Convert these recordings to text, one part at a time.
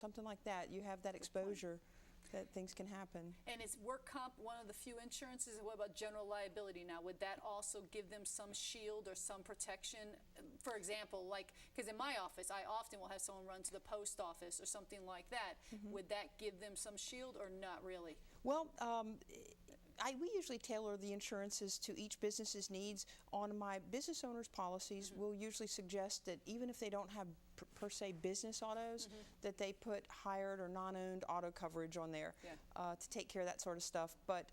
something like that. You have that exposure that things can happen. And is work comp one of the few insurances? What about general liability now? Would that also give them some shield or some protection? For example, like, because in my office, I often will have someone run to the post office or something like that. Would that give them some shield or not really? Well, we usually tailor the insurances to each business's needs. On my business owners' policies, we'll usually suggest that even if they don't have per se business autos, that they put hired or non-owned auto coverage on there to take care of that sort of stuff. But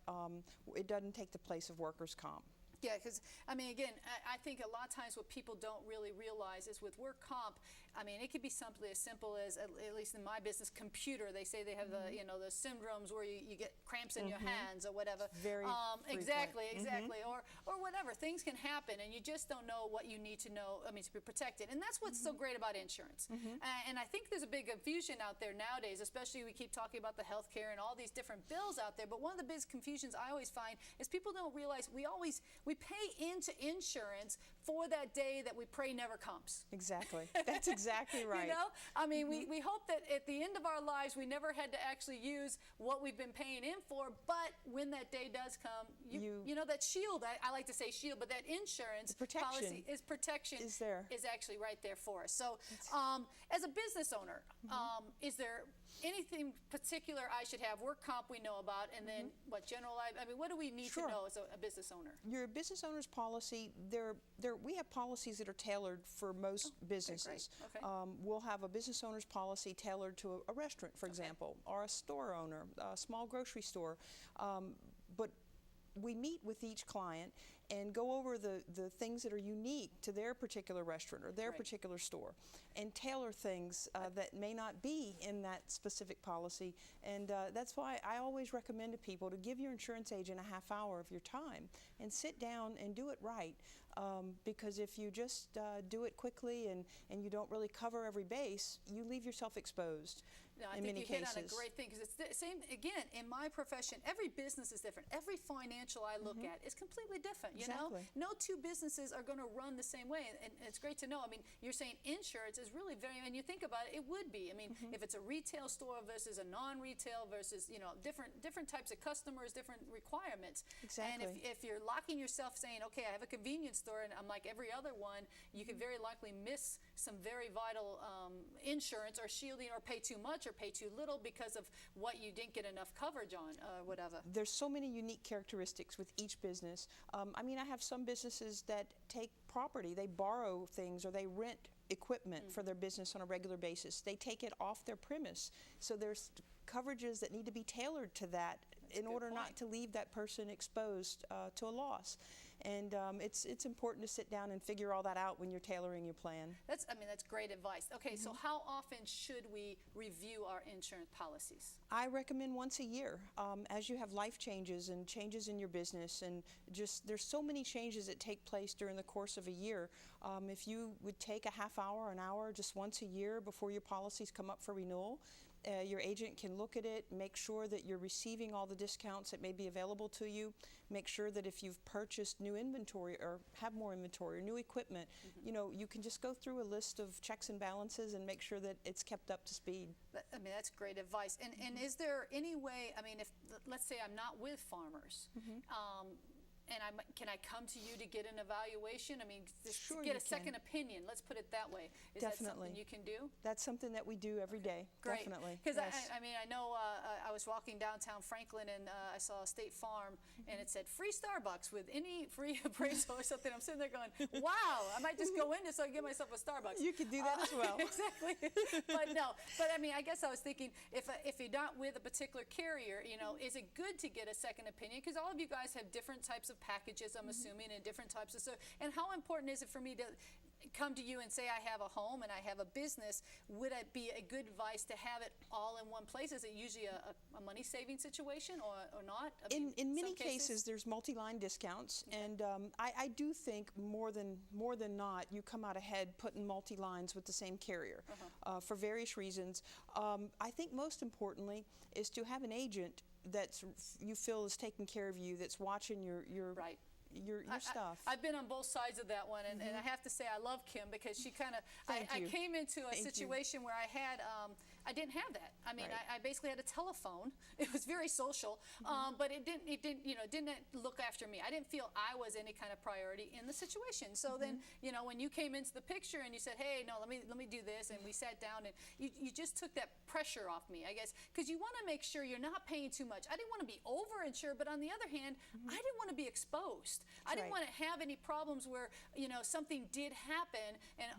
it doesn't take the place of workers' comp. Yeah, because, I mean, again, I think a lot of times what people don't really realize is with work comp, I mean, it could be something as simple as, at least in my business, computer. They say they have the, you know, the syndromes where you get cramps in your hands or whatever. Very exactly. Or whatever. Things can happen, and you just don't know what you need to know, I mean, to be protected. And that's what's so great about insurance. And I think there's a big confusion out there nowadays, especially we keep talking about the health care and all these different bills out there. But one of the biggest confusions I always find is people don't realize we pay into insurance for that day that we pray never comes. Exactly. That's exactly right. You know? I mean, we hope that at the end of our lives we never had to actually use what we've been paying in for, but when that day does come, you know, that shield, I like to say shield, but that insurance policy is actually right there for us. So as a business owner, is there anything particular I should have? Work comp we know about, and then what, general life? I mean, what do we need to know as a business owner? Your business owner's policy, we have policies that are tailored for most businesses. Okay, great. We'll have a business owner's policy tailored to a restaurant, for example, or a store owner, a small grocery store. But we meet with each client and go over the things that are unique to their particular restaurant or their particular store, and tailor things that may not be in that specific policy. And that's why I always recommend to people to give your insurance agent a half hour of your time and sit down and do it right. Because if you just do it quickly and you don't really cover every base, you leave yourself exposed in many cases. I think you hit on a great thing, because it's the same, again, in my profession, every business is different. Every financial I look at is completely different, you know? No two businesses are going to run the same way, and it's great to know. I mean, you're saying insurance is really very, and you think about it, it would be. I mean, if it's a retail store versus a non-retail versus, you know, different types of customers, different requirements. Exactly. And if you're locking yourself saying, okay, I have a convenience store and I'm like every other one, you could very likely miss some very vital insurance or shielding, or pay too much or pay too little because of what you didn't get enough coverage on, whatever. There's so many unique characteristics with each business. I mean, I have some businesses that take property, they borrow things, or they rent equipment for their business on a regular basis. They take it off their premise. So there's coverages that need to be tailored to that in order not to leave that person exposed to a loss. And it's important to sit down and figure all that out when you're tailoring your plan. I mean, that's great advice. Okay, so how often should we review our insurance policies? I recommend once a year. As you have life changes and changes in your business, and just there's so many changes that take place during the course of a year. If you would take a half hour, an hour, just once a year before your policies come up for renewal, your agent can look at it, make sure that you're receiving all the discounts that may be available to you, make sure that if you've purchased new inventory or have more inventory or new equipment, you know, you can just go through a list of checks and balances and make sure that it's kept up to speed. I mean, that's great advice. And is there any way, I mean, if, let's say I'm not with farmers, and can I come to you to get an evaluation? I mean, to get a second opinion, let's put it that way. Is that something you can do? That's something that we do every day. Great. Definitely. Because I mean, I know I was walking downtown Franklin, and I saw a State Farm, and it said free Starbucks with any free appraisal or something. I'm sitting there going, wow, I might just go in just so I can get myself a Starbucks. You could do that as well. Exactly. But I mean, I guess I was thinking, if you're not with a particular carrier, you know, is it good to get a second opinion? Because all of you guys have different types of packages, I'm assuming, and different types of stuff. And how important is it for me to come to you and say I have a home and I have a business? Would it be a good advice to have it all in one place? Is it usually a money-saving situation or not? I mean, in many cases, there's multi-line discounts, and I do think more than not, you come out ahead putting multi-lines with the same carrier for various reasons. I think most importantly is to have an agent that you feel is taking care of you, that's watching your stuff. I've been on both sides of that one, and I have to say I love Kim, because she kind of, I came into a situation where I had I didn't have that. I mean, Right. I basically had a telephone. It was very social, but it didn't look after me. I didn't feel I was any kind of priority in the situation. So then, when you came into the picture and you said, hey, no, let me do this, and we sat down, and you just took that pressure off me, I guess, because you want to make sure you're not paying too much. I didn't want to be overinsured, but on the other hand, I didn't want to be exposed. I didn't want to have any problems where, something did happen, and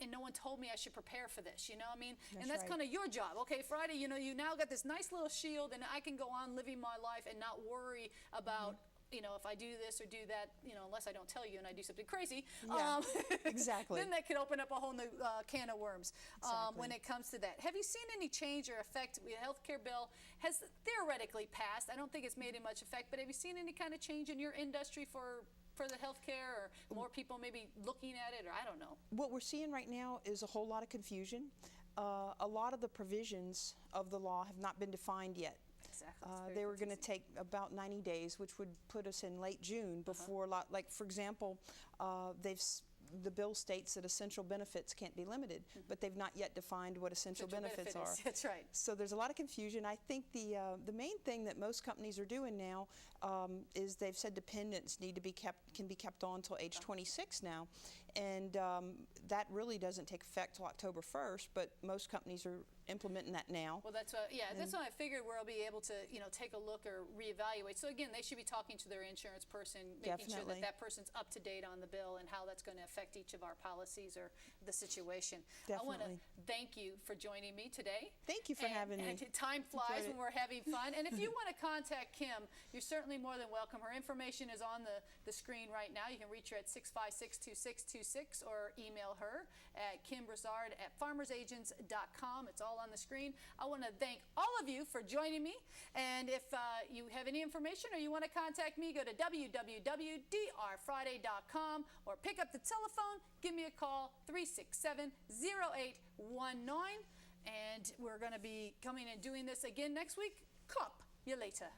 and no one told me I should prepare for this. You know what I mean? And that's kind of your job. Okay, Friday, you now got this nice little shield, and I can go on living my life and not worry about if I do this or do that, unless I don't tell you and I do something crazy. Yeah, exactly. Then that could open up a whole new can of worms Exactly. when it comes to that. Have you seen any change or effect? The healthcare bill has theoretically passed. I don't think it's made much effect, but have you seen any kind of change in your industry for the healthcare, or more people maybe looking at it, or I don't know? What we're seeing right now is a whole lot of confusion. A lot of the provisions of the law have not been defined yet. Exactly. They were going to take about 90 days, which would put us in late June before, like for example, the bill states that essential benefits can't be limited, but they've not yet defined what essential benefits are. That's right. So there's a lot of confusion. I think the main thing that most companies are doing now is they've said dependents can be kept on until age 26 now, and that really doesn't take effect till October 1st. But most companies are implementing that now. Well, that's what I figured, where I'll be able to take a look or reevaluate. So again, they should be talking to their insurance person, making sure that that person's up to date on the bill and how that's going to affect each of our policies or the situation. Definitely. I want to thank you for joining me today. Thank you for having me. Time flies when we're having fun. And if you want to contact Kim, you're certainly more than welcome. Her information is on the screen right now. You can reach her at 656-2626 or email her at KIm Broussard at farmersagents.com. It's all on the screen. I want to thank all of you for joining me. And if you have any information or you want to contact me, go to www.drfriday.com or pick up the telephone, give me a call, 367-0819. And we're going to be coming and doing this again next week. Cup you later.